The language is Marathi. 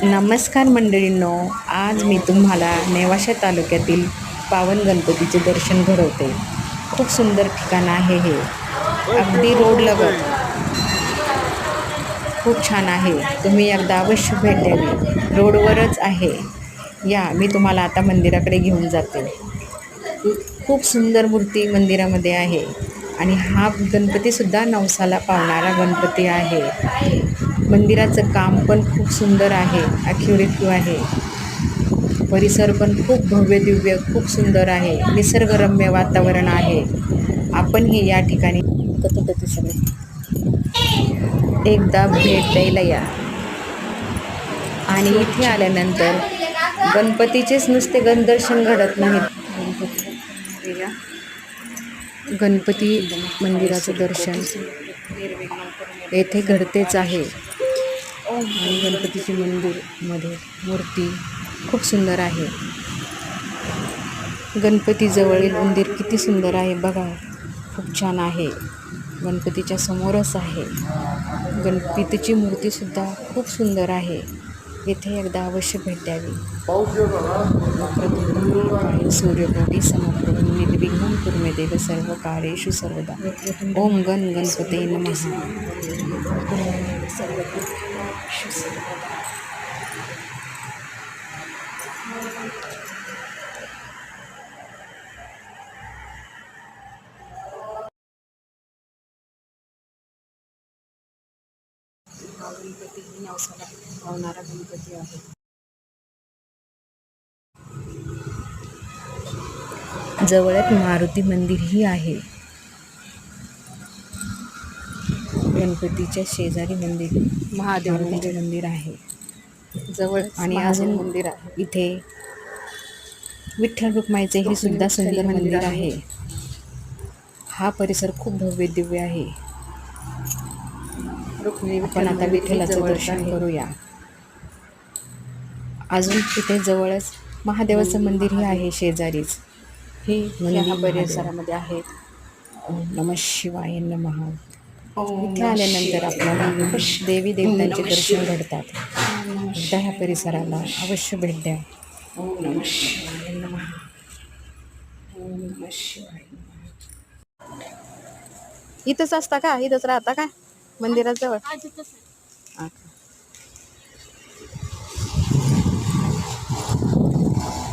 नमस्कार मंडळींनो, आज मी तुम्हाला नेवाशा तालुक्यातील पावन गणपतीचे दर्शन घडवते. खूप सुंदर ठिकाण आहे हे, अगदी रोडलगत. खूप छान आहे. तुम्ही एकदा अवश्य भेट द्यावी. रोडवरच आहे. या, मी तुम्हाला आता मंदिराकडे घेऊन जाते. खूप सुंदर मूर्ती मंदिरामध्ये आहे आणि हा गणपतीसुद्धा नवसाला पावणारा गणपती आहे. मंदिराचं काम पण खूप सुंदर आहे, ॲक्युरेटिव्ह आहे. परिसर पण खूप भव्य दिव्य, खूप सुंदर आहे. निसर्गरम्य वातावरण आहे. आपणही या ठिकाणी एकदा भेट द्यायला या. आणि इथे आल्यानंतर गणपतीचेच नुसते दर्शन घडत नाहीत. गणपती मंदिराचं दर्शन येथे घडतेच आहे. आणि गणपतीचे मंदिरमध्ये मूर्ती खूप सुंदर आहे. गणपतीजवळील मंदिर किती सुंदर आहे बघा, खूप छान आहे. गणपतीच्या समोरच आहे. गणपतीची मूर्तीसुद्धा खूप सुंदर आहे. येथे एकदा अवश्य भेट द्यावी. सूर्यकोटी समप्रभ निर्विघ्नं कुरु मे देव सर्व कार्येषु सर्वदा. ओम गण गणपते नमः. हा गणपती ही नवसाला पावणारा गणपती आहे. जवळच मारुती मंदिरही आहे. गणपतीच्या शेजारी महादेवाचे मंदिर आहे जवळ. आणि अजून मंदिर आहे इथे विठ्ठल रुक्माईचे ही सुद्धा सुंदर मंदिर आहे. हा परिसर खूप भव्य दिव्य आहे. आपण आता विठ्ठलाचं दर्शन करूया. अजून तिथे जवळच महादेवाचं मंदिरही आहे शेजारीच. हे मंदिर परिसरामध्ये आहे. ओम नमः शिवाय नमः. इथे आल्यानंतर आपल्याला देवी देवतांचे दर्शन घडतात. एकदा ह्या परिसराला अवश्य भेट द्या. ओम नमः शिवाय नमः. ओम नमः शिवाय नमः. इथंच असता का? इथंच राहता का मंदिराजवळ?